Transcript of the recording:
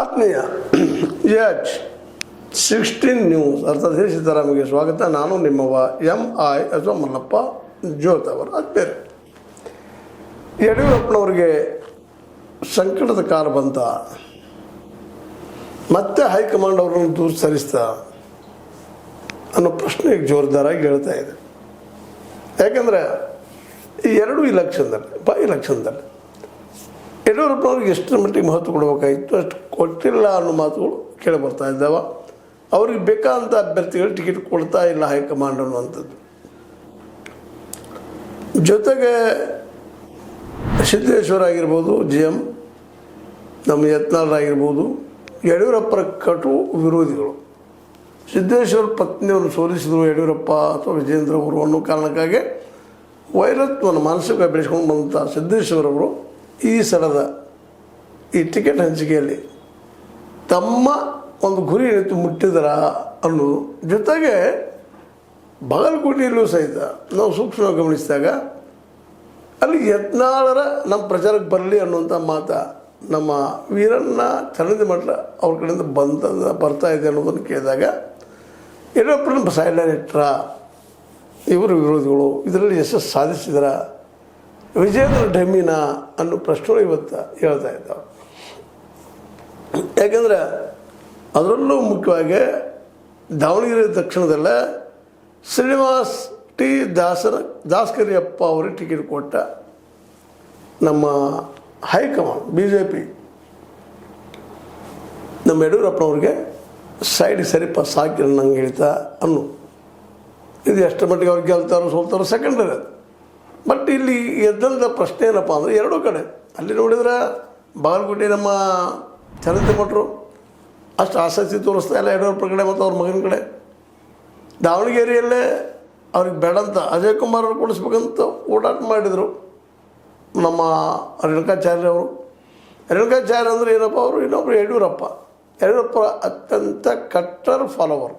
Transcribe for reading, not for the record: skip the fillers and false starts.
ಆತ್ಮೀಯ H16 news ಅರ್ಥಾತ್ ಹೇ ಸೀತಾರಾಮಗೆ ಸ್ವಾಗತ. ನಾನು ನಿಮ್ಮವ MI ಅಥವಾ ಮಲ್ಲಪ್ಪ ಜೋತ್ ಅವರ ಆತ್ಮೀಯರೇ, ಯಡಿಯೂರಪ್ಪನವರಿಗೆ ಸಂಕಟದ ಕಾಲ ಬಂತ, ಮತ್ತೆ ಹೈಕಮಾಂಡ್ ಅವರನ್ನು ದೂರ ಸರಿಸ್ತಾ ಅನ್ನೋ ಪ್ರಶ್ನೆ ಈಗ ಜೋರ್ದಾರಾಗಿ ಹೇಳ್ತಾ ಇದೆ. ಯಾಕಂದರೆ ಈ ಎರಡೂ ಇಲೆಕ್ಷನ್ದಲ್ಲಿ ಯಡಿಯೂರಪ್ಪನವ್ರಿಗೆ ಎಷ್ಟರ ಮಟ್ಟಿಗೆ ಮಹತ್ವ ಕೊಡಬೇಕಾಗಿತ್ತು ಅಷ್ಟು ಕೊಟ್ಟಿಲ್ಲ ಅನ್ನೋ ಮಾತುಗಳು ಕೇಳಿ ಬರ್ತಾ ಇದ್ದಾವೆ. ಅವ್ರಿಗೆ ಬೇಕಾದಂಥ ಅಭ್ಯರ್ಥಿಗಳು ಟಿಕೆಟ್ ಕೊಡ್ತಾ ಇಲ್ಲ ಹೈಕಮಾಂಡ್ ಅನ್ನುವಂಥದ್ದು. ಜೊತೆಗೆ ಸಿದ್ದೇಶ್ವರ ಆಗಿರ್ಬೋದು, GM ನಮ್ಮ ಯತ್ನಾಳರಾಗಿರ್ಬೋದು, ಯಡಿಯೂರಪ್ಪರ ಕಟು ವಿರೋಧಿಗಳು. ಸಿದ್ದೇಶ್ವರ ಪತ್ನಿಯವರು ಸೋಲಿಸಿದರು ಯಡಿಯೂರಪ್ಪ ಅಥವಾ ವಿಜೇಂದ್ರ ಅವರು ಅನ್ನೋ ಕಾರಣಕ್ಕಾಗಿ ವೈರತ್ವವನ್ನು ಮಾನಸಿಕ ಬೆಳೆಸ್ಕೊಂಡು ಬಂದಂಥ ಸಿದ್ದೇಶ್ವರವರು ಈ ಸಲದ ಈ ಟಿಕೆಟ್ ಹಂಚಿಕೆಯಲ್ಲಿ ತಮ್ಮ ಒಂದು ಗುರಿ ಏನಿತ್ತು ಮುಟ್ಟಿದರ ಅನ್ನೋದು. ಜೊತೆಗೆ ಬಾಗಲಕೋಟೆಯಲ್ಲೂ ಸಹಿತ ನಾವು ಸೂಕ್ಷ್ಮವಾಗಿ ಗಮನಿಸಿದಾಗ ಅಲ್ಲಿ ಯತ್ನಾಳರ ನಮ್ಮ ಪ್ರಚಾರಕ್ಕೆ ಬರಲಿ ಅನ್ನುವಂಥ ಮಾತು ನಮ್ಮ ವೀರಣ್ಣ ಚರಂದಿ ಮಠ ಅವ್ರ ಕಡೆಯಿಂದ ಬರ್ತಾ ಇದೆ ಅನ್ನೋದನ್ನು ಕೇಳಿದಾಗ ಯಡಿಯೂರಪ್ಪನ ಸೈಡ್ಲೈನ್ ಇಟ್ಟರ ಇವರು ವಿರೋಧಿಗಳು ಇದರಲ್ಲಿ ಯಶಸ್ಸು ಸಾಧಿಸಿದ್ರ, ವಿಜೇಂದ್ರ ಡೆಮ್ಮಿನ ಅನ್ನೋ ಪ್ರಶ್ನೆಗಳು ಇವತ್ತು ಹೇಳ್ತಾ ಇದ್ದಾವೆ. ಯಾಕೆಂದರೆ ಅದರಲ್ಲೂ ಮುಖ್ಯವಾಗಿ ದಾವಣಗೆರೆ ದಕ್ಷಿಣದಲ್ಲೇ ಶ್ರೀನಿವಾಸ್ ದಾಸಕರಿಯಪ್ಪ ಅವರಿಗೆ ಟಿಕೆಟ್ ಕೊಟ್ಟ ನಮ್ಮ ಹೈಕಮಾಂಡ್ BJP ನಮ್ಮ ಯಡಿಯೂರಪ್ಪನವ್ರಿಗೆ ಸೈಡ್ ಸರಿಪ ಸಾಕಿ ನಂಗೆ ಹೇಳ್ತಾ ಅನ್ನೋ ಇದು ಎಷ್ಟು ಮಟ್ಟಿಗೆ ಅವ್ರಿಗೆ ಗೆಲ್ತಾರೋ ಸೋಲ್ತಾರೋ ಸೆಕೆಂಡರಿ ಅದು. ಬಟ್ ಇಲ್ಲಿ ಎದ್ದಂಥ ಪ್ರಶ್ನೆ ಏನಪ್ಪ ಅಂದರೆ ಎರಡೂ ಕಡೆ ಅಲ್ಲಿ ನೋಡಿದ್ರೆ ಬಾಗಲಕೋಟೆ ನಮ್ಮ ಚರಂತಿ ಮಠರು ಅಷ್ಟು ಆಸಕ್ತಿ ತೋರಿಸ್ತಾ ಇಲ್ಲ ಯಡಿಯೂರಪ್ಪರ ಕಡೆ ಮತ್ತು ಅವ್ರ ಮಗನ ಕಡೆ. ದಾವಣಗೆರೆಯಲ್ಲೇ ಅವ್ರಿಗೆ ಬೇಡಂತ ಅಜಯ್ ಕುಮಾರ್ ಅವರು ಕೊಡಿಸ್ಬೇಕಂತ ಓಡಾಟ ಮಾಡಿದರು ನಮ್ಮ ರೇಣುಕಾಚಾರ್ಯ ಅವರು. ರೇಣುಕಾಚಾರ್ಯ ಅಂದರೆ ಏನಪ್ಪ ಅವರು ಇನ್ನೊಬ್ಬರು ಯಡಿಯೂರಪ್ಪ ಅತ್ಯಂತ ಕಟ್ಟರ್ ಫಾಲೋವರ್.